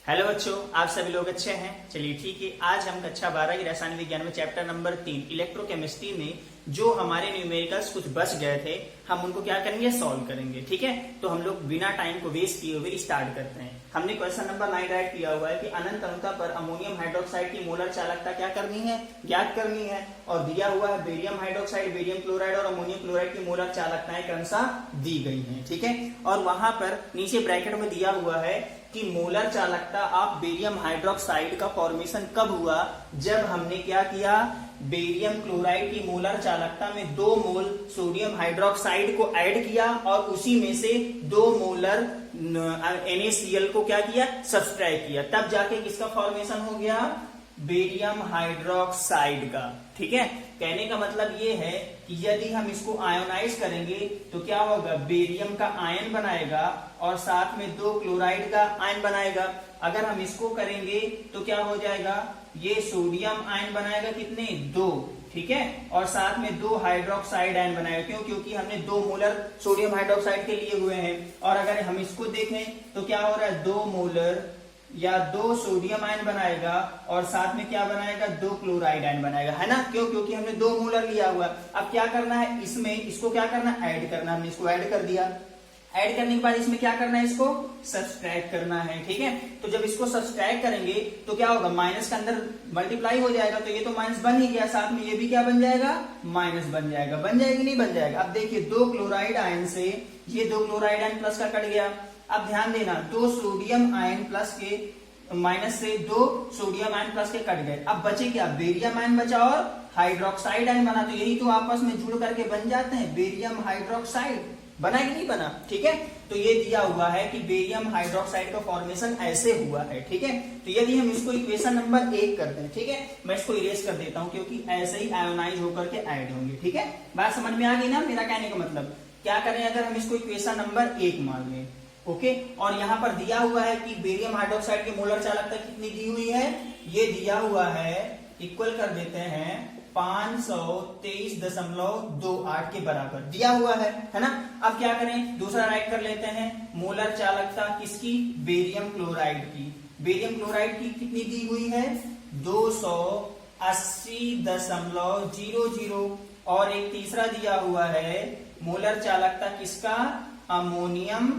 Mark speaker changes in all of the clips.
Speaker 1: Hello बच्चों, आप सभी लोग अच्छे हैं। चलिए ठीक है, आज हम कक्षा 12 की रसायन विज्ञान में चैप्टर नंबर 3 इलेक्ट्रोकेमिस्ट्री में जो हमारे न्यूमेरिकल्स कुछ बच गए थे हम उनको क्या करेंगे, सॉल्व करेंगे। ठीक है, तो हम लोग बिना टाइम को वेस्ट किए हुए स्टार्ट करते हैं। हमने क्वेश्चन नंबर 9 राइट किया हुआ है कि अनंत अणुता पर अमोनियम हाइड्रोक्साइड की मोलर चालकता क्या करनी है, ज्ञात करनी है। और दिया हुआ है बेरियम हाइड्रोक्साइड, बेरियम क्लोराइड और अमोनियम क्लोराइड की मोलर चालकताएं क्रमशः दी गई हैं। ठीक है, और वहां पर नीचे ब्रैकेट में दिया हुआ है कि मोलर चालकता ऑफ बेरियम हाइड्रोक्साइड का फॉर्मेशन कब हुआ, जब हमने क्या किया, बेरियम क्लोराइड की मोलर चालकता में 2 मोल सोडियम हाइड्रोक्साइड को ऐड किया और उसी में से 2 मोलर NaCl को क्या किया, सब्सट्रैक्ट किया, तब जाके किसका फॉर्मेशन हो गया, बेरियम हाइड्रोक्साइड का। ठीक है, कहने का मतलब ये है कि यदि हम इसको आयोनाइज करेंगे तो क्या होगा, बेरियम का आयन बनाएगा और साथ में 2 क्लोराइड का आयन बनाएगा। अगर हम इसको करेंगे तो क्या हो जाएगा, ये सोडियम आयन बनाएगा, कितने, 2। ठीक है, और साथ में 2 हाइड्रोक्साइड आयन बनाएगा। क्यों, क्योंकि हमने 2 मोलर सोडियम हाइड्रोक्साइड के लिए हुए हैं। और अगर हम इसको देखें तो क्या हो रहा है, 2 मोलर या 2 सोडियम आयन बनाएगा और साथ में क्या बनाएगा, 2 क्लोराइड आयन बनाएगा, है ना। क्यों, क्योंकि हमने 2 मोलर लिया हुआ। अब क्या करना है, इसमें इसको क्या करना है, ऐड करना। हमने इसको ऐड कर दिया। ऐड करने के बाद इसमें क्या करना है, इसको सब्सट्रैक्ट करना है। ठीक है, तो जब इसको सब्सट्रैक्ट करेंगे तो क्या होगा, माइनस के अंदर मल्टीप्लाई हो जाएगा, तो ये तो माइनस बन ही गया, साथ में ये भी क्या बन जाएगा, माइनस बन जाएगा। बन जाएगी, नहीं बन जाएगा। अब देखिए 2 क्लोराइड आयन से ये 2 क्लोराइड आयन प्लस का कट गया। अब ध्यान देना, 2 सोडियम आयन प्लस के माइनस से 2 सोडियम आयन प्लस के कट गए। अब बचे क्या, बेरियम आयन बचा और हाइड्रोक्साइड आयन बना, तो यही तो आपस में जुड़ करके बन जाते हैं बेरियम हाइड्रोक्साइड। बना कि नहीं बना। ठीक है, तो ये दिया हुआ है कि बेरियम हाइड्रोक्साइड का फॉर्मेशन ऐसे हुआ है। ठीक है, तो यदि हम इसको इक्वेशन नंबर 1 करते हैं, ठीक है, मैं इसको इरेज कर देता हूं क्योंकि ऐसे ही आयोनाइज होकर के ऐड होंगे। ठीक है, बात समझ में आ गई ना, मेरा कहने का मतलब क्या करें, अगर हम इसको इक्वेशन नंबर 1 मान लें, ओके, और यहां पर दिया हुआ है कि बेरियम हाइड्रोक्साइड की मोलर चालकता कितनी दी हुई है, ये दिया हुआ है, इक्वल कर देते हैं 523.28 के बराबर दिया हुआ है ना। अब क्या करें, दूसरा राइट कर लेते हैं, मोलर चालकता किसकी, बेरियम क्लोराइड की। बेरियम क्लोराइड की कितनी दी हुई है, 280.00। और एक तीसरा दिया हुआ है मोलर चालकता किसका, अमोनियम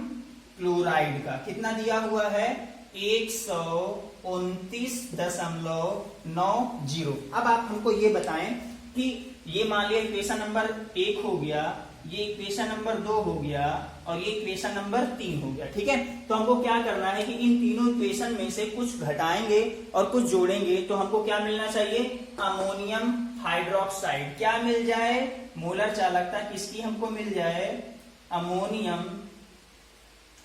Speaker 1: क्लोराइड का, कितना दिया हुआ है, 129.90। अब आप हमको ये बताएं कि ये मान लिया इक्वेशन नंबर 1 हो गया, ये इक्वेशन नंबर 2 हो गया और ये इक्वेशन नंबर 3 हो गया। ठीक है, तो हमको क्या करना है कि इन तीनों इक्वेशन में से कुछ घटाएंगे और कुछ जोड़ेंगे, तो हमको क्या मिलना चाहिए, अमोनियम हाइड्रोक्साइड। क्या मिल जाए, मोलर चालकता किसकी हमको मिल जाए, अमोनियम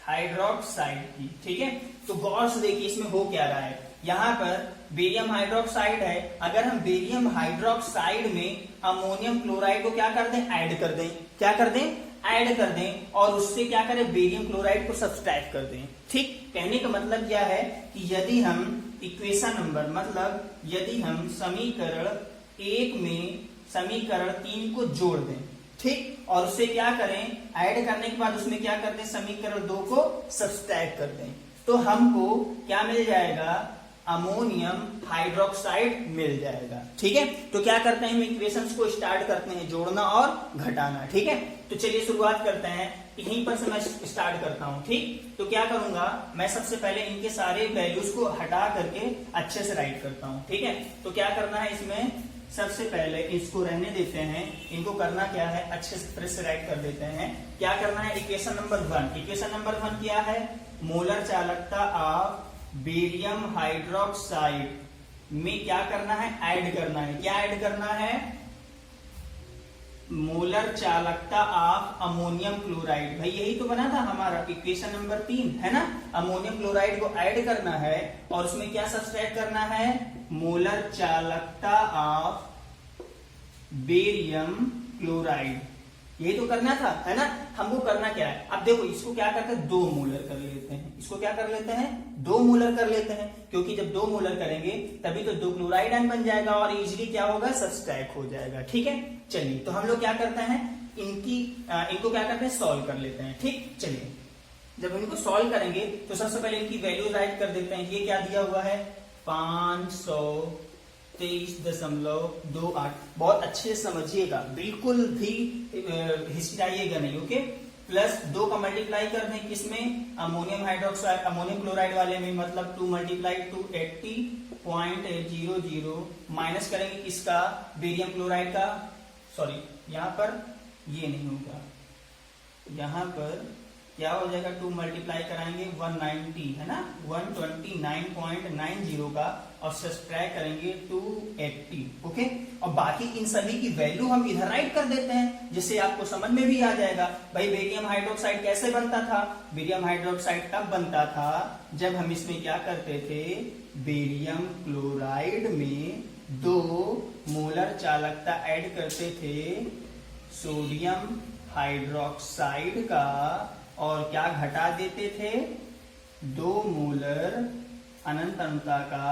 Speaker 1: हाइड्रोक्साइड की। ठीक है, तो गौर से देखिए इसमें हो क्या रहा है, यहां पर बेरियम हाइड्रोक्साइड है, अगर हम बेरियम हाइड्रोक्साइड में अमोनियम क्लोराइड को क्या कर दें, ऐड कर दें, क्या कर दें, ऐड कर दें, और उससे क्या करें, बेरियम क्लोराइड को सब्सट्रैक्ट कर दें। ठीक, कहने का मतलब क्या है कि यदि हम इक्वेशन नंबर, मतलब यदि हम समीकरण 1 में समीकरण 3 को जोड़ दें, ठीक, और उससे क्या करें, ऐड करने के बाद उसमें क्या करते हैं, समीकरण 2 को सब्सट्रैक्ट करते हैं, तो हमको क्या मिल जाएगा, अमोनियम हाइड्रोक्साइड मिल जाएगा। ठीक है, तो क्या करते हैं, हम इक्वेशंस को स्टार्ट करते हैं, जोड़ना और घटाना। ठीक है, तो चलिए शुरुआत करते हैं, यहीं पर से मैं स्टार्ट करता हूं। ठीक, तो क्या करूंगा, मैं सबसे पहले इनके सारे वैल्यूज को हटा करके अच्छे से राइट करता हूं। ठीक है, तो क्या करना है, इसमें सबसे पहले इसको रहने देते हैं, इनको करना क्या है, अच्छे से तरह से राइट कर देते हैं। क्या करना है, इक्वेशन नंबर 1, इक्वेशन नंबर 1 क्या है, मोलर चालकता ऑफ बेरियम हाइड्रोक्साइड में क्या करना है, ऐड करना है। क्या ऐड करना है, मोलर चालकता ऑफ अमोनियम क्लोराइड। भाई यही तो बना था हमारा इक्वेशन नंबर 3, है ना। अमोनियम क्लोराइड को ऐड करना है और उसमें क्या सब्सट्रैक्ट करना है, मोलर चालकता ऑफ बेरियम क्लोराइड, यही तो करना था, है ना। हमको करना क्या है, अब देखो इसको क्या करते हैं, 2 मोलर कर लेते हैं, इसको क्या कर लेते हैं, 2 मोलर कर लेते हैं, क्योंकि जब 2 मोलर करेंगे तभी तो 2 क्लोराइड आयन बन जाएगा और इजीली क्या होगा, सब्सट्रैक्ट हो जाएगा। ठीक है, चलिए तो हम लोग क्या करते हैं, इनको क्या करते हैं, सॉल्व कर लेते हैं। ठीक, चलिए जब हम इनको सॉल्व करेंगे तो सबसे पहले इनकी वैल्यू राइट कर देते हैं। ये क्या दिया हुआ है 523.28। बहुत अच्छे से समझिएगा, बिल्कुल भी हिचकिचाइएगा नहीं, ओके। प्लस 2 का मल्टीप्लाई कर दें किसमें, अमोनियम हाइड्रोक्साइड अमोनियम क्लोराइड वाले में, मतलब 2 मल्टीप्लाई 280.00 माइनस करेंगे किसका, बेरियम क्लोराइड का। सॉरी यहाँ पर ये नहीं होगा, यहाँ पर क्या हो जाएगा 2 मल्टीप्लाई कराएंगे 190 है ना, 129.90 का, और सब्ट्रैक्ट करेंगे 280, ओके। और बाकी इन सभी की वैल्यू हम इधर राइट कर देते हैं, जिससे आपको समझ में भी आ जाएगा। भाई बेरियम हाइड्रोक्साइड कैसे बनता था, बेरियम हाइड्रोक्साइड तब बनता था जब हम इसमें क्या करते थे, बेरियम क्लोराइड में 2 मोलर चालकता ऐड करते थे सोडियम हाइड्रोक्साइड का, और क्या घटा देते थे, 2 मोलर अनंत अणुता का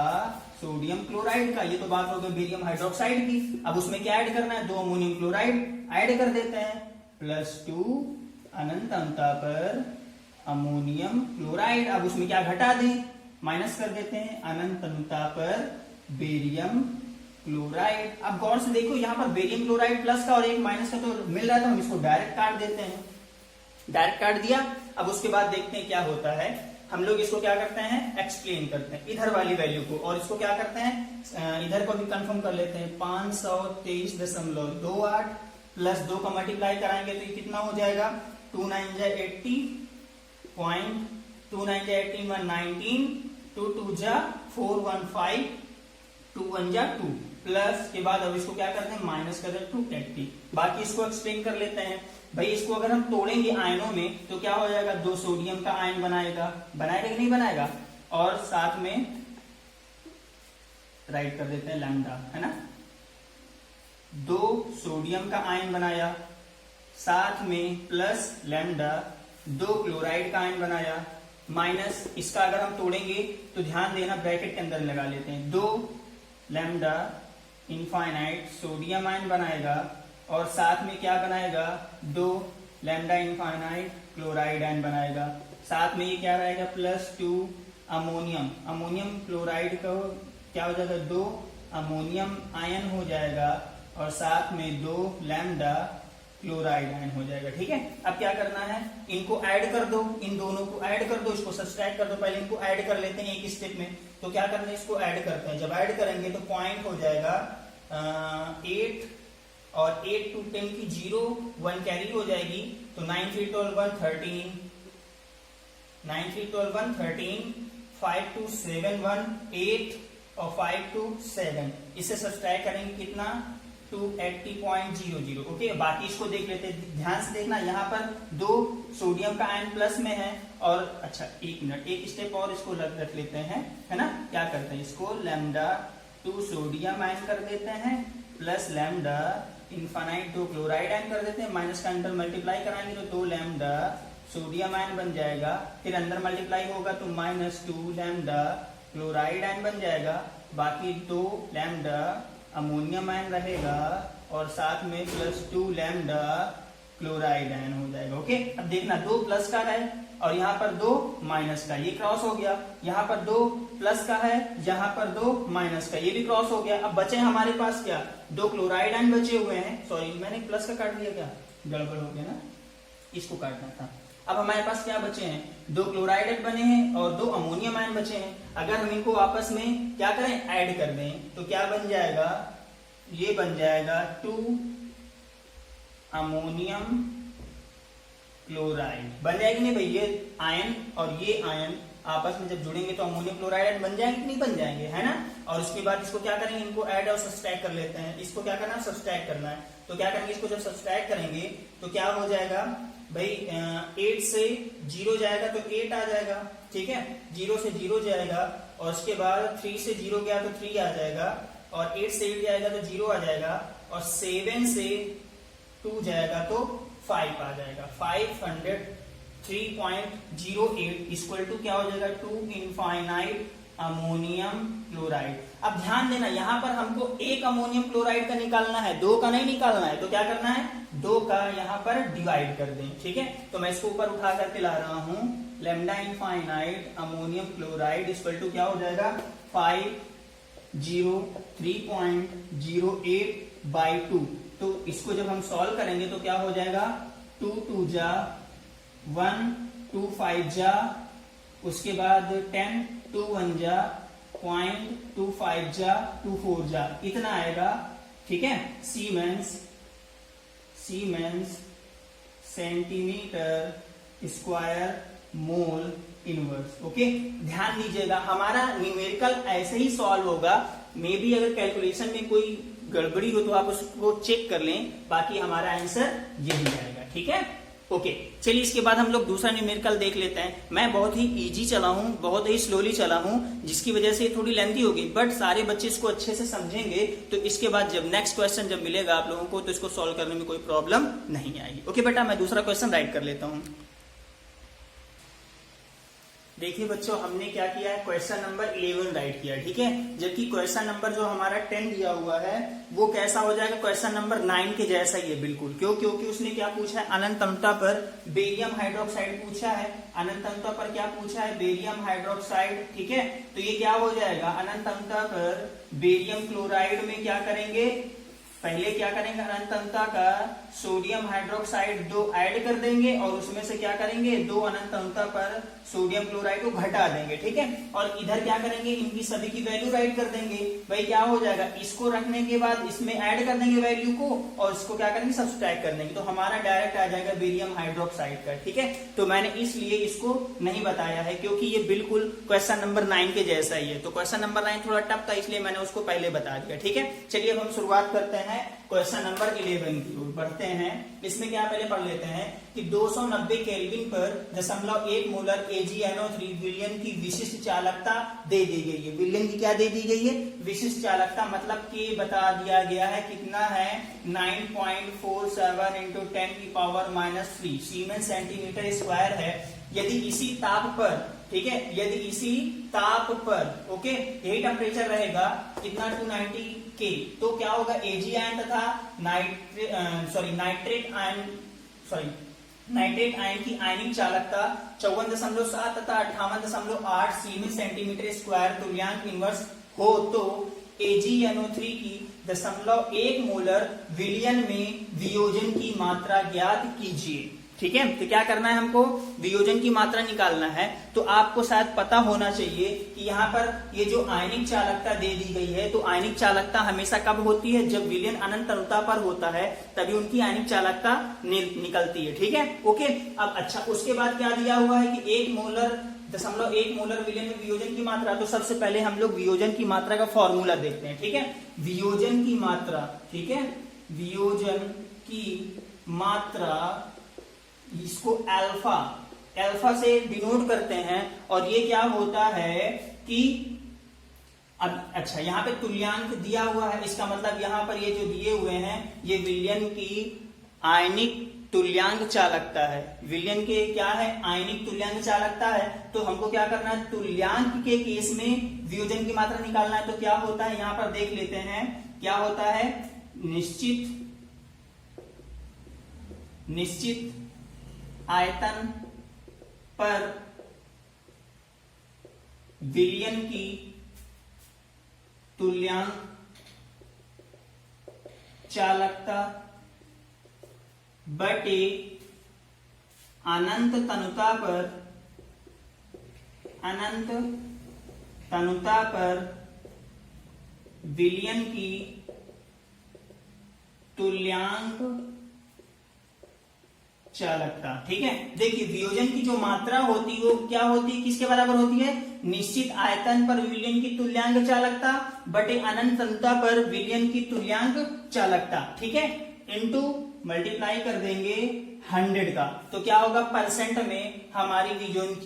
Speaker 1: सोडियम क्लोराइड का। ये तो बात हो गई बेरियम हाइड्रोक्साइड की। अब उसमें क्या ऐड करना है, 2 अमोनियम क्लोराइड ऐड कर देते हैं, +2 अनंत अणुता पर अमोनियम क्लोराइड। अब उसमें क्या घटा दें, माइनस कर देते हैं, अनंत अणुता पर बेरियम क्लोराइड। अब गौर से देखो, यहाँ पर बेरियम क्लोराइड प्लस का और एक माइनस का तो मिल रहा है, तो हम इसको डायरेक्ट काट देते हैं। डायरेक्ट काट दिया। अब उसके बाद देखते हैं क्या होता है। हम लोग इसको क्या करते हैं, एक्सप्लेन करते हैं इधर वाली वैल्यू को, और इसको क्या करते हैं, इधर को भी कंफर्म कर लेते हैं। 523.28 प्लस 2 का मल्टीप्लाई कराएंगे तो ये कितना हो जाएगा, 2 9 जा 80, 2 9 जा 18, 119, 2 2 जा 415, 2 1 जा 2, प्लस के बाद अब इसको क्या करते हैं, माइनस कर दें 280। बाकी इसको एक्सप्लेन कर लेते हैं। भाई इसको अगर हम तोड़ेंगे आयनों में तो क्या हो जाएगा, 2 सोडियम का आयन बनाएगा कि नहीं बनाएगा, और साथ में राइट कर देते हैं लैम्डा, है ना। 2 सोडियम का आयन बनाया, साथ में प्लस लैम्डा 2 क्लोराइड का आयन बनाया, माइनस इसका अगर हम तोड़ेंगे तो ध्यान देना ब्रैकेट के अंदर लगा लेते हैं, 2 लैम्डा इनफाइनाइट सोडियम आयन बनाएगा, और साथ में क्या बनाएगा, 2 लैम्डा इनफाइनाइट क्लोराइड आयन बनाएगा। साथ में ये क्या रहेगा, +2 अमोनियम क्लोराइड का क्या हो जाएगा, 2 अमोनियम आयन हो जाएगा, और साथ में 2 लैम्डा क्लोराइड आयन हो जाएगा। ठीक है, अब क्या करना है, इनको ऐड कर दो, इन दोनों को ऐड कर दो, इसको सब्ट्रैक्ट कर दो। पहले इनको ऐड कर लेते हैं एक स्टेप में। तो क्या करना है, इसको ऐड करते हैं। जब ऐड करेंगे तो पॉइंट हो जाएगा 8, और 8 to 10 की 0 1 कैरी हो जाएगी, तो 9 3 12 1 13, 9 3 12 1 13, 5 2 7 1 8, और 5 2 7, इसे सब्ट्रैक्ट करेंगे कितना, 280.00, ओके। बाकी इसको देख लेते हैं, ध्यान से देखना, यहाँ पर 2 सोडियम का आयन प्लस में है, और अच्छा एक मिनट, एक स्टेप और इसको रख लेते हैं, है ना। क्या करते हैं, इसको लैम्डा 2 सोडियम आयन कर देते हैं, plus lambda infinite 2 chloride ion कर देते हैं, माइनस का अंदर मल्टीप्लाई कराएंगे तो 2 लैम्डा सोडियम आयन बन जाएगा, फिर अंदर मल्टीप्लाई होगा तो -2 लैम्डा क्लोराइड आयन बन जाएगा, बाकी 2 लैम्डा अमोनियम आयन रहेगा, और साथ में +2 लैम्डा क्लोराइड आयन हो जाएगा, ओके। अब देखना 2 प्लस का है और यहाँ पर 2 माइनस का, ये क्रॉस हो गया। यहाँ पर 2 प्लस का है, यहाँ पर 2 माइनस का, ये भी क्रॉस हो गया। अब बचे हमारे पास क्या, 2 क्लोराइड आयन बचे हुए हैं। सॉरी मैंने प्लस का काट दिया, क्या गड़बड़ हो गया ना, इसको काटना था। अब हमारे पास क्या बचे हैं, 2 क्लोराइड आयन बने हैं और 2 अमोनियम आयन बचे हैं। अगर हम इनको आपस में क्या करें, ऐड कर दें, तो क्या बन जाएगा, ये बन जाएगा 2 अमोनियम क्लोराइड। बन जाएगी नहीं भाई, ये आयन और ये आयन आपस में जब जुड़ेंगे तो अमोनियम क्लोराइड बन जाएंगे कि नहीं बन जाएंगे, है ना। और उसके बाद इसको क्या करेंगे, इनको ऐड और सब्ट्रैक्ट कर लेते हैं। इसको क्या करना है, सब्ट्रैक्ट करना है। तो क्या करेंगे, इसको जब सब्ट्रैक्ट करेंगे तो क्या हो जाएगा भाई, 8 से 0 जाएगा तो 8 आ जाएगा, ठीक है। 0 से 0 जाएगा, और उसके बाद 3 से 0 गया तो 3 आ जाएगा, और 8 से 8 जाएगा तो 0 आ जाएगा, और 7 से 2 जाएगा तो 5 आ जाएगा। 503.08 इक्वल टू क्या हो जाएगा, 2 इनफाइनाइट अमोनियम क्लोराइड। अब ध्यान देना, यहाँ पर हमको 1 अमोनियम क्लोराइड का निकालना है, 2 का नहीं निकालना है। तो क्या करना है, 2 का यहाँ पर डिवाइड कर दें, ठीक है। तो मैं इसको ऊपर उठा करके ला रहा हूं, lambda infinite ammonium chloride equal to क्या हो जाएगा 503.08/2। तो इसको जब हम सॉल्व करेंगे तो क्या हो जाएगा 2 2 जा 1 2 5 जा, उसके बाद 10 2 1 जा 0.25 जा 2 4 जा, इतना आएगा। ठीक है, siemens centimetre square mole inverse. Okay, ध्यान दीजिएगा हमारा न्यूमेरिकल ऐसे ही सॉल्व होगा। मे बी अगर कैलकुलेशन में कोई गड़बड़ी हो तो आप उसको चेक कर लें, बाकी हमारा आंसर यही आएगा। ठीक है, ओके चलिए इसके बाद हम लोग दूसरा न्यूमेरिकल देख लेते हैं। मैं बहुत ही इजी चला हूं, बहुत ही स्लोली चला हूं, जिसकी वजह से थोड़ी लेंथी होगी, बट सारे बच्चे इसको अच्छे से समझेंगे तो इसके बाद जब नेक्स्ट क्वेश्चन जब मिलेगा आप लोगों को तो इसको सॉल्व करने में कोई प्रॉब्लम नहीं आएगी। ओके बेटा, मैं दूसरा क्वेश्चन राइट कर लेता हूं। देखिए बच्चों, हमने क्या किया है, क्वेश्चन नंबर 11 राइट किया। ठीक है, जबकि क्वेश्चन नंबर जो हमारा 10 दिया हुआ है वो कैसा हो जाएगा, क्वेश्चन नंबर 9 के जैसा ही है बिल्कुल। क्यों? क्योंकि उसने क्या पूछा है, अनंत अम्लता पर बेरियम हाइड्रोक्साइड पूछा है। अनंत अम्लता पर क्या पूछा है, बेरियम हाइड्रोक्साइड। ठीक है, तो ये क्या हो जाएगा, अनंत अम्लता पर बेरियम क्लोराइड में क्या करेंगे, पहले क्या करेंगे, अनंत अम्लता का सोडियम हाइड्रोक्साइड 2 ऐड कर देंगे और उसमें से क्या करेंगे, 2 अनंत अम्लता पर सोडियम क्लोराइड को घटा देंगे। ठीक है, और इधर क्या करेंगे, इनकी सभी की वैल्यू राइट कर देंगे। भाई क्या हो जाएगा, इसको रखने के बाद इसमें ऐड कर देंगे वैल्यू को और इसको क्या करेंगे, सब्सट्रैक्ट कर देंगे, तो हमारा डायरेक्ट आ जाएगा बेरियम हाइड्रोक्साइड का। ठीक है, तो मैंने इसलिए इसको नहीं बताया है क्योंकि ये बिल्कुल क्वेश्चन नंबर 9 के जैसा ही है। तो क्वेश्चन नंबर 9 थोड़ा टफ था, इसलिए मैंने उसको पहले बता दिया। ठीक है, चलिए अब हम शुरुआत करते हैं क्वेश्चन नंबर 11 की ओर बढ़ते हैं। इसमें क्या पहले पढ़ लेते हैं कि 290 केल्विन पर 0.1 मोलर AgNO3 विलयन की विशिष्ट चालकता दे दी गई है। विलयन की क्या दे दी गई है, विशिष्ट चालकता, मतलब कि बता दिया गया है कितना है, 9.47 × 10⁻³ सीमेंस सेंटीमीटर स्क्वायर है। यदि इसी ताप पर, ठीक है, यदि इसी ताप पर, ओके, यही टेम्परेचर रहेगा कितना, 290 K, तो क्या होगा, Ag आयन तथा नाइट्रेट आयन की आयनिक चालकता 54.7 तथा 58.8 सीमेंस सेंटीमीटर स्क्वायर तुल्यांक इनवर्स हो तो AgNO3 की 0.1 मोलर विलयन में वियोजन की मात्रा ज्ञात कीजिए। ठीक है, तो क्या करना है, हमको वियोजन की मात्रा निकालना है। तो आपको शायद पता होना चाहिए कि यहाँ पर ये जो आयनिक चालकता दे दी गई है, तो आयनिक चालकता हमेशा कब होती है, जब विलयन अनंत अणुता पर होता है तभी उनकी आयनिक चालकता निकलती है। ठीक है, ओके। अब अच्छा, उसके बाद क्या दिया हुआ है कि 1 मोलर 0.1 मोलर विलयन में वियोजन की मात्रा। तो सबसे पहले हम लोग वियोजन की मात्रा का फॉर्मूला देखते हैं। ठीक है, वियोजन की मात्रा, ठीक है, वियोजन की मात्रा, इसको अल्फा से डिनोट करते हैं। और ये क्या होता है कि अब अच्छा, यहाँ पे तुल्यांक दिया हुआ है, इसका मतलब यहाँ पर ये जो दिए हुए हैं ये विलयन की आयनिक तुल्यांक चालकता है। विलयन के क्या है, आयनिक तुल्यांक चालकता है। तो हमको क्या करना है, तुल्यांक के केस में वियोजन की मात्रा निकालना है। तो क्या होता है, यहां पर देख लेते हैं क्या होता है, निश्चित आयतन पर विलयन की तुल्यांक चालकता बटे अनंत तनुता पर विलयन की तुल्यांक चालकता। ठीक है, देखिए वियोजन की जो मात्रा होती है वो क्या होती है, किसके बराबर होती है, निश्चित आयतन पर विलयन की तुल्यांक चालकता बटे अनंत तनुता पर विलयन की तुल्यांक चालकता। ठीक है, इनटू मल्टीप्लाई कर देंगे 100 का, तो क्या होगा, परसेंट में हमारी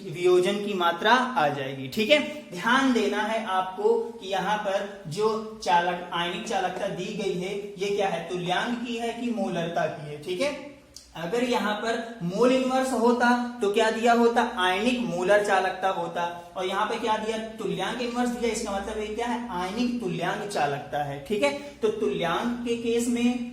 Speaker 1: वियोजन की मात्रा आ जाएगी। ठीक है, ध्यान देना है आपको कि यहाँ पर जो आयनिक चालकता दी गई है ये क्या है, तुल्यांक की है कि मोलरता की है। ठीक है, अगर यहाँ पर मोल इनवर्स होता तो क्या दिया होता, आयनिक मोलर चालकता होता, और यहाँ पे क्या दिया, तुल्यांक इनवर्स दिया, इसका मतलब ये क्या है, आयनिक तुल्यांक चालकता है। ठीक है, तो तुल्यांक के केस में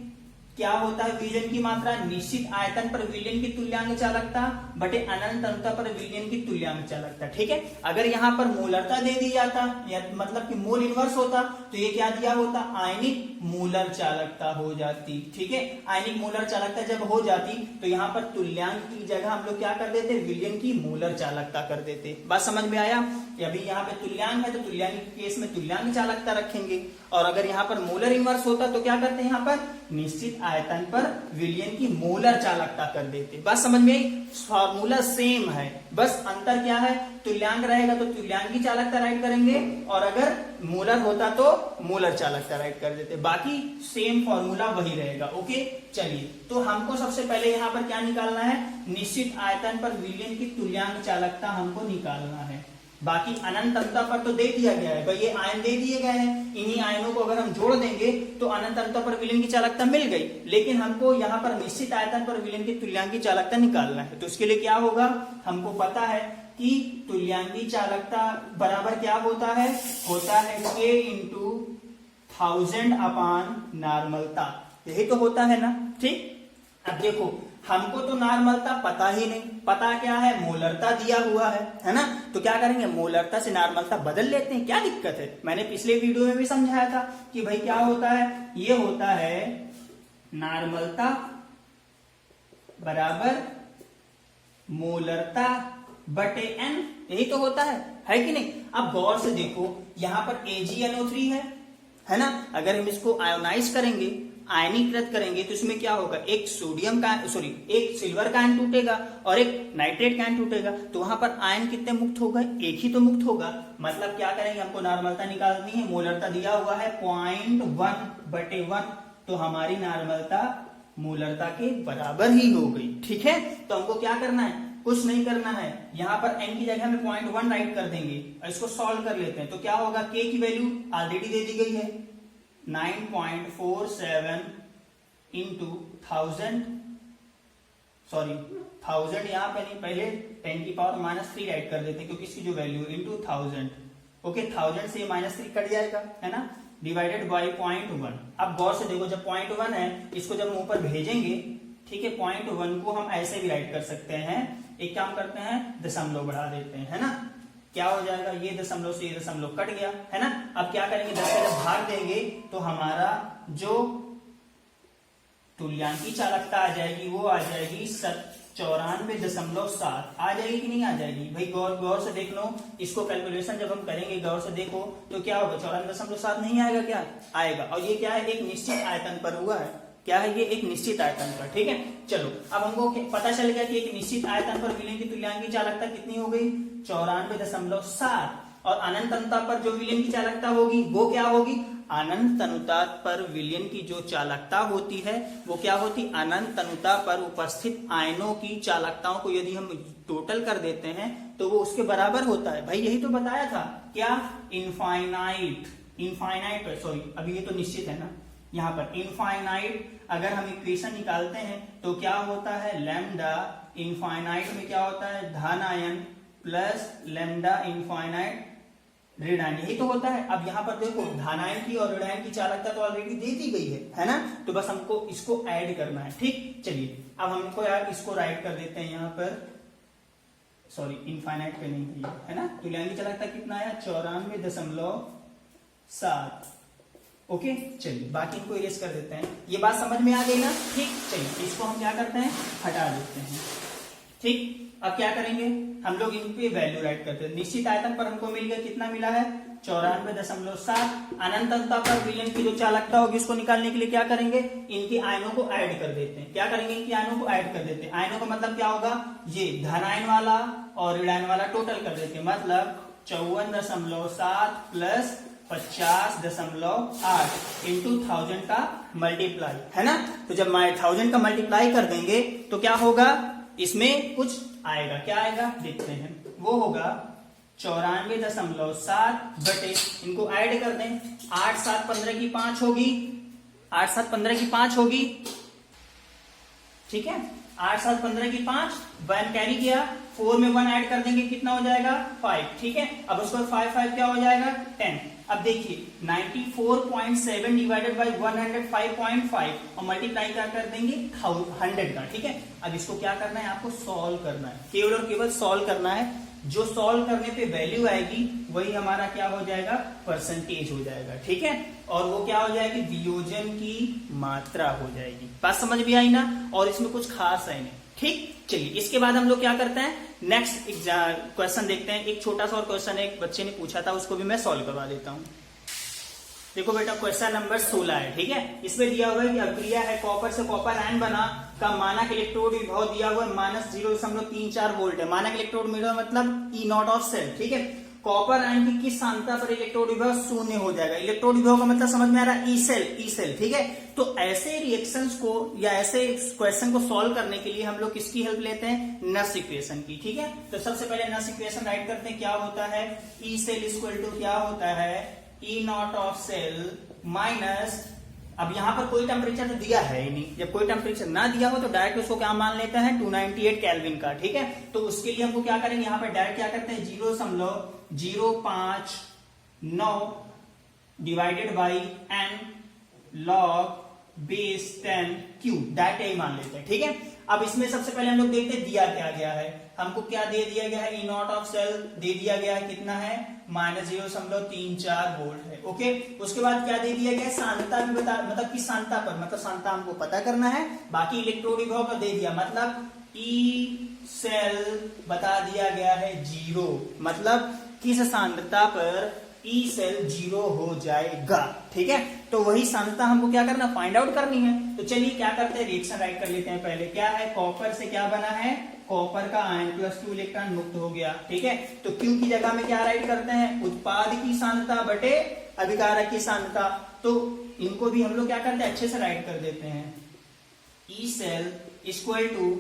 Speaker 1: क्या होता है, विलयन की मात्रा निश्चित आयतन पर विलयन की तुल्यांक चालकता बटे अनंत अनंतता पर विलयन की तुल्यांक चालकता। ठीक है, अगर यहाँ पर मोलरता दे दी जाता या मतलब कि मोल इनवर्स होता तो ये क्या दिया होता, आयनिक मोलर चालकता हो जाती। ठीक है, आयनिक मोलर चालकता जब हो जाती तो यहाँ पर तुल्यांक की जगह हम लोग क्या कर देते, विलयन की मोलर चालकता कर देते। बात समझ में आया? अभी यहाँ पे तुल्यांक है तो तुल्यांक के केस में तुल्यांक चालकता रखेंगे, और अगर यहाँ पर मोलर इनवर्स होता तो क्या करते हैं, यहाँ पर निश्चित आयतन पर विलयन की मोलर चालकता कर देते। बात समझ में आई? फॉर्मूला सेम है, बस अंतर क्या है, तुल्यांक रहेगा तो तुल्यांक की चालकता राइट करेंगे, और अगर मोलर होता तो मोलर चालकता राइट कर देते। बाकी सेम फॉर्मूला वही रहेगा। ओके, चलिए तो हमको सबसे पहले यहाँ पर क्या निकालना है, निश्चित आयतन पर विलयन की तुल्यांक चालकता हमको निकालना है। बाकी अनंत अनंतता पर तो दे दिया गया है भाई, ये आयन दे दिए गए हैं, इन्हीं आयनों को अगर हम जोड़ देंगे तो अनंत अनंतता पर विलयन की चालकता मिल गई। लेकिन हमको यहाँ पर निश्चित आयतन पर विलयन की तुल्यांक की चालकता निकालना है, तो उसके लिए क्या होगा, हमको पता है कि तुल्यांकी चालकता बराबर क्या होता है K इंटू 1000 अपान नॉर्मलता, यही तो होता है ना। ठीक, अब देखो हमको तो नॉर्मलता पता ही नहीं, पता क्या है, मोलरता दिया हुआ है ना, तो क्या करेंगे, मोलरता से नॉर्मलता बदल लेते हैं, क्या दिक्कत है। मैंने पिछले वीडियो में भी समझाया था कि भाई क्या होता है, ये होता है नॉर्मलता बराबर मोलरता बटे n, यही तो होता है कि नहीं। अब गौर से देखो यहाँ पर AgNO3 है ना, अगर हम इसको आयोनाइज करेंगे, आयनीकृत करेंगे तो इसमें क्या होगा, एक सोडियम का एक सिल्वर का आयन टूटेगा और एक नाइट्रेट का आयन टूटेगा, तो वहां पर आयन कितने मुक्त हो गए, एक ही तो मुक्त होगा। मतलब क्या करेंगे, हमको नॉर्मलता निकालनी है, मोलरता दिया हुआ है 0.1/1, तो हमारी नॉर्मलता मोलरता के बराबर ही हो गई। ठीक है, तो हमको क्या करना है, कुछ नहीं करना है, यहाँ पर n की जगह में 0.1 राइट कर देंगे और इसको सॉल्व कर लेते हैं। तो क्या होगा, k की वैल्यू ऑलरेडी दे दी गई है 9.47 इंटू 1000 यहाँ पे नहीं, पहले 10 की पावर -3 राइट कर देते हैं क्योंकि इसकी जो वैल्यू इंटू 1000। ओके, 1000 से -3 कट जाएगा, है ना, डिवाइडेड बाय 0.1। अब गौर से देखो, जब 0.1 है इसको जब हम ऊपर भेजेंगे, ठीक है, 0.1 को हम ऐसे भी राइट कर सकते हैं, एक काम करते हैं दशमलव बढ़ा देते हैं, है ना, क्या हो जाएगा, ये दशमलव से ये दशमलव कट गया, है ना। अब क्या करेंगे, 10 से जब भाग देंगे तो हमारा जो तुल्यांकी चालकता आ जाएगी वो आ जाएगी 94.7 आ जाएगी कि नहीं आ जाएगी भाई, गौर से देख लो, इसको कैलकुलेशन जब हम करेंगे गौर से देखो तो क्या होगा, 94.7 नहीं आएगा, क्या आएगा, और ये क्या है, एक निश्चित आयतन पर हुआ है, क्या है, ये एक निश्चित आयतन पर। ठीक है, चलो अब हमको पता चल गया कि एक निश्चित आयतन पर विलयन की तुल्यांक की चालकता कितनी हो गई, 94.7, और अनंत अनंतता पर जो विलयन की चालकता होगी वो क्या होगी, अनंत अनुता पर विलयन की जो चालकता होती है वो क्या होती, अनंत अनुता पर उपस्थित आयनों की चालकताओं को यदि हम टोटल कर देते हैं तो वो उसके बराबर होता है। भाई यही तो बताया था, क्या, इनफाइनाइट, अभी ये तो निश्चित है ना, यहाँ पर इनफाइनाइट अगर हम इक्वेशन निकालते हैं तो क्या होता है, लैम्डा इनफाइनाइट में क्या होता है, धन आयन प्लस लैम्डा इनफाइनाइट ऋण आयन, यही तो होता है। अब यहाँ पर देखो धनायन की और ऋणायन की चालकता तो ऑलरेडी दे दी गई है ना, तो बस हमको इसको ऐड करना है। ठीक, चलिए अब हमको यार इसको राइट कर देते हैं यहाँ पर, इनफाइनाइट पे नहीं है ना, तुल्यांकी चालकता कितना आया, 94.7। ओके, चलिए बाकी इनको इरेज कर देते हैं, ये बात समझ में आ गई ना। ठीक, चलिए इसको हम क्या करते हैं, हटा देते हैं। ठीक, अब क्या करेंगे, हम लोग इन पे वैल्यू राइट करते हैं। निश्चित आयतन पर हमको मिल गया, कितना मिला है, 94.7। अनंत अनंतता पर विलयन की जो चालकता होगी उसको निकालने के लिए क्या करेंगे, इनकी आयनों को ऐड कर देते हैं। क्या करेंगे, इनकी आयनों को ऐड कर देते हैं। आयनों का मतलब क्या होगा, ये धनायन वाला और ऋणायन वाला टोटल कर देते हैं, मतलब 54.7 प्लस 50.8 इंटू 1000 का मल्टीप्लाई, है ना। तो जब 1000 का मल्टीप्लाई कर देंगे तो क्या होगा, इसमें कुछ आएगा, क्या आएगा देखते हैं, वो होगा 94.7 बटे, इनको ऐड कर दें, 8 7 15 की 5 होगी, 8 7 15 की 5 होगी, ठीक है। 8 7 15 की 5, 1 कैरी किया, 4 में 1 ऐड कर देंगे, कितना हो जाएगा 5, ठीक है। अब उसको 5 5 क्या हो जाएगा 10। अब देखिए 94.7 डिवाइडेड बाई 105.5 और मल्टीप्लाई क्या कर देंगे 100 का, ठीक है। अब इसको क्या करना है, आपको सॉल्व करना है, केवल और केवल सॉल्व करना है। जो सॉल्व करने पे वैल्यू आएगी वही हमारा क्या हो जाएगा, परसेंटेज हो जाएगा, ठीक है। और वो क्या हो जाएगी, वियोजन की मात्रा हो जाएगी। बात समझ भी आई ना, और इसमें कुछ खास है नहीं, ठीक। चलिए इसके बाद हम लोग क्या करते हैं, नेक्स्ट क्वेश्चन देखते हैं। एक छोटा सा और क्वेश्चन है, एक बच्चे ने पूछा था, उसको भी मैं सॉल्व करवा देता हूं। देखो बेटा क्वेश्चन नंबर 16 है, ठीक है। इसमें दिया हुआ है कि अभिक्रिया है कॉपर से कॉपर आयन बना का मानक इलेक्ट्रोड विभव दिया हुआ है -0.34 वोल्ट है। मानक इलेक्ट्रोड मिला मतलब ई नॉट ऑफ सेल, ठीक है। कॉपर आयन की किस सांद्रता पर इलेक्ट्रोड विभव 0 हो जाएगा। इलेक्ट्रोड विभव का मतलब समझ में आ रहा है, ई सेल, ठीक है। तो ऐसे रिएक्शंस को या ऐसे क्वेश्चन को सॉल्व करने के लिए हम लोग किसकी हेल्प लेते हैं, नर्स इक्वेशन की, ठीक है। तो सबसे पहले नर्स इक्वेशन राइट करते हैं। क्या होता है, ई सेल इक्वल टू क्या होता है, ई नॉट ऑफ सेल माइनस, अब यहां पर कोई टेम्परेचर तो दिया है ही नहीं, जब कोई टेम्परेचर ना दिया हो तो डायरेक्ट उसको क्या मान लेते हैं 298 केल्विन का, ठीक है। तो उसके लिए हमको क्या करेंगे, यहां पर डायरेक्ट क्या करते हैं 0.059 divided by n log base 10 Q, direct यही मान लेते हैं, ठीक है। अब इसमें सबसे पहले हम लोग देखते हैं दिया क्या गया है। हमको क्या दे दिया गया है, ई नॉट ऑफ सेल दे दिया गया है, कितना है -0.34 वोल्ट है, ओके। उसके बाद क्या दे दिया गया है, सांद्रता भी बता, मतलब किस सांद्रता पर, मतलब सांद्रता हमको पता करना है। बाकी इलेक्ट्रोड विभव का दे दिया, मतलब ई सेल बता दिया गया है 0, मतलब किस सांद्रता पर ई सेल 0 हो जाएगा, ठीक है। तो वही सांद्रता हमको क्या करना, फाइंड आउट करनी है। तो चलिए क्या करते हैं, रिएक्शन राइट कर लेते हैं। पहले क्या है, कॉपर से क्या बना है, कॉपर का आयन +2 इलेक्ट्रॉन मुक्त हो गया, ठीक है। तो क्यू की जगह में क्या राइट करते हैं, उत्पाद की सांद्रता बटे अभिकारक की सांद्रता। तो इनको भी हम लोग क्या करते हैं, अच्छे से राइट कर देते हैं। E cell equal to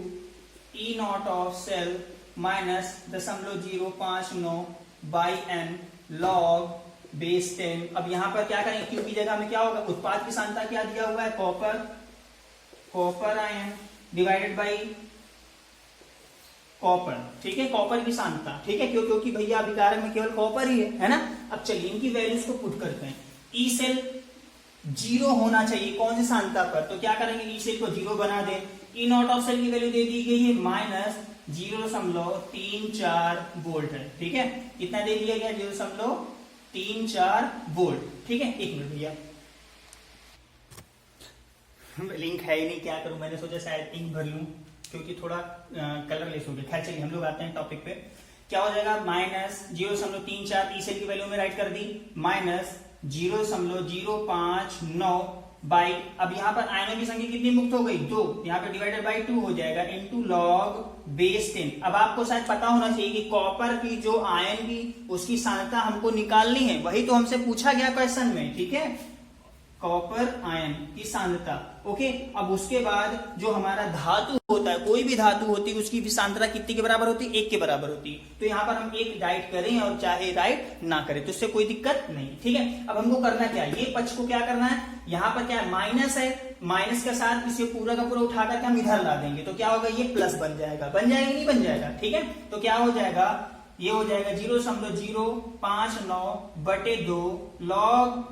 Speaker 1: E naught of cell minus 0.059 by n log base 10। अब यहां पर क्या करेंगे, क्यू की जगह में क्या होगा, उत्पाद की सांद्रता क्या दिया हुआ है, copper ion divided by copper, ठीक है, कॉपर की सांद्रता, ठीक है, क्योंकि भैया अभिकारक में केवल कॉपर ही है ना। अब चलिए इनकी वैल्यूज को पुट करते हैं। ई सेल 0 होना चाहिए कौन सी सांद्रता पर, तो क्या करेंगे, ई सेल को 0 बना दें। ई नॉट ऑफ सेल की वैल्यू दे दी गई है -0.34 वोल्ट है, ठीक है। कितना दे दिया गया, 0.34 वोल्ट, ठीक है। एक मिनट भैया, लिंक है ही नहीं, क्या करूं, मैंने सोचा शायद इंक भर लूं क्योंकि थोड़ा कलरलेस हो गया। खैर चलिए हम लोग आते हैं टॉपिक पे। क्या हो जाएगा, -0.34 ई सेल की वैल्यू में राइट कर दी, -0.059 बाई, अब यहाँ पर आयनों की संख्या कितनी मुक्त हो गई, 2, यहाँ पर डिवाइडेड बाई 2 हो जाएगा, इनटू लॉग बेस 10। अब आपको शायद पता होना चाहिए कि कॉपर की जो आयन की उसकी सांद्रता हमको निकालनी है, वही तो हमसे पूछा गया क्वेश्चन में, ठीक है, कॉपर आयन की सांद्रता, ओके। अब उसके बाद जो हमारा धातु होता है, कोई भी धातु होती है, उसकी भी सांद्रता कितनी के बराबर होती है, 1 के बराबर होती है। तो यहाँ पर हम 1 राइट करें और चाहे राइट ना करें तो उससे कोई दिक्कत नहीं, ठीक है। अब हमको करना क्या है, ये पक्ष को क्या करना है, यहाँ पर क्या है, माइनस है, माइनस के साथ इसे पूरा का पूरा उठा करके हम इधर ला देंगे, तो क्या होगा, ये प्लस बन जाएगा, नहीं बन जाएगा, ठीक है। तो क्या हो जाएगा, ये हो जाएगा 0.059 बटे 2 लॉग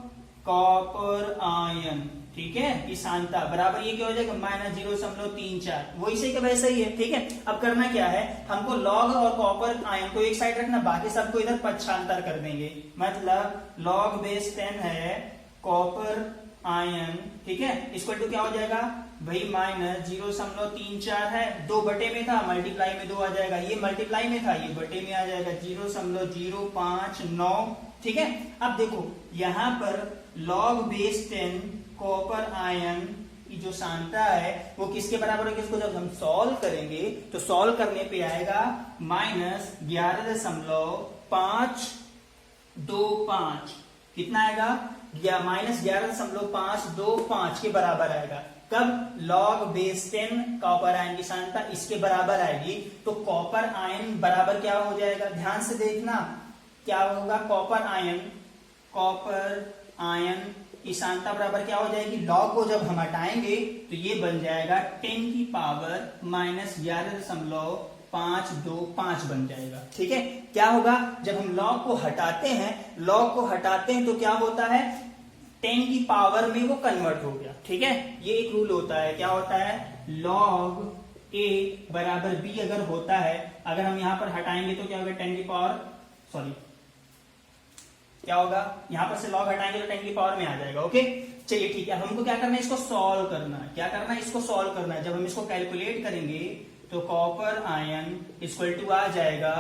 Speaker 1: कॉपर आयन, ठीक है, की सांद्रता बराबर ये क्या हो जाएगा, -0.34, वो इसे के वैसे ही है, ठीक है। अब करना क्या है, हमको लॉग और कॉपर आयन को एक साइड रखना, बाकी सबको इधर पक्षांतर कर देंगे, मतलब लॉग बेस 10 है कॉपर आयन, ठीक है, इक्वल टू क्या हो जाएगा भाई, -0.34 है, 2 बटे में था, मल्टीप्लाई में 2 आ जाएगा, ये मल्टीप्लाई में था, ये बटे में आ जाएगा, 0.059, ठीक है। अब देखो यहां पर लॉग बेस 10 कॉपर आयन की जो सांद्रता है वो किसके बराबर है, किसको जब हम सॉल्व करेंगे तो सॉल्व करने पे आएगा -11.525, कितना आएगा, या -11.525 के बराबर आएगा। कब, लॉग बेस 10 कॉपर आयन की सांद्रता इसके बराबर आएगी, तो कॉपर आयन बराबर क्या हो जाएगा, ध्यान से देखना क्या होगा, कॉपर आयन कि सांता बराबर क्या हो जाएगी, log को जब हम हटाएंगे तो ये बन जाएगा 10 की पावर माइनस 11.525 बन जाएगा। ठीक है, क्या होगा जब हम log को हटाते हैं तो क्या होता है, 10 की पावर में वो कन्वर्ट हो गया। ठीक है, ये एक रूल होता है, क्या होता है, log a बराबर b अगर होता है, अगर हम यहां पर हटाएंगे तो क्या होगा, 10 की पावर क्या होगा, यहां पर से log हटाएंगे तो 10 की पावर में आ जाएगा। ओके, चलिए ठीक है, हमको क्या करना है, इसको सॉल्व करना है। क्या करना है, इसको सॉल्व करना है। जब हम इसको कैलकुलेट करेंगे तो कॉपर आयन इक्वल टू आ जाएगा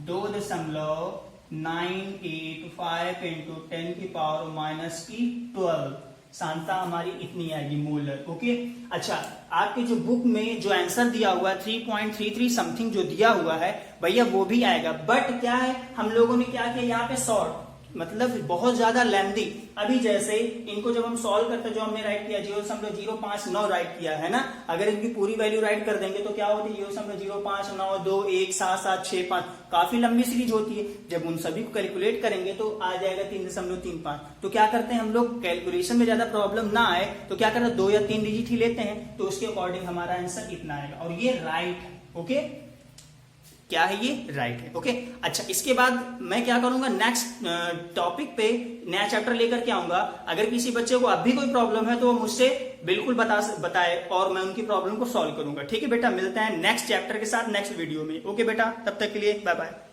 Speaker 1: 2.985 इंटू 10 की पावर माइनस की 12। सांता हमारी इतनी आएगी मोलर। ओके, अच्छा, आपके जो बुक में जो आंसर दिया हुआ है 3.33 समथिंग जो दिया हुआ है भैया वो भी आएगा, बट क्या है, हम लोगों ने क्या किया यहाँ पे शॉर्ट, मतलब बहुत ज्यादा लेंथी। अभी जैसे इनको जब हम सॉल्व करते, जो हमने राइट किया 0.059 राइट किया है ना, अगर इनकी पूरी वैल्यू राइट कर देंगे तो क्या होती है 0.05921765, काफी लंबी सीरीज होती है। जब उन सभी को कैलकुलेट करेंगे तो आ जाएगा 3.35। तो क्या करते हैं हम लोग, कैलकुलेशन में ज्यादा प्रॉब्लम ना आए तो क्या करते हैं, 2 या 3 डिजिट ही लेते हैं, तो उसके अकॉर्डिंग हमारा आंसर इतना आएगा और ये राइट है। ओके, क्या है, ये राइट है। ओके, अच्छा, इसके बाद मैं क्या करूंगा, नेक्स्ट टॉपिक पे नया चैप्टर लेकर के आऊंगा। अगर किसी बच्चे को अब भी कोई प्रॉब्लम है तो वो मुझसे बिल्कुल बताए और मैं उनकी प्रॉब्लम को सॉल्व करूंगा। ठीक है बेटा, मिलते हैं नेक्स्ट चैप्टर के साथ नेक्स्ट वीडियो में। ओके बेटा, तब तक के लिए बाय बाय।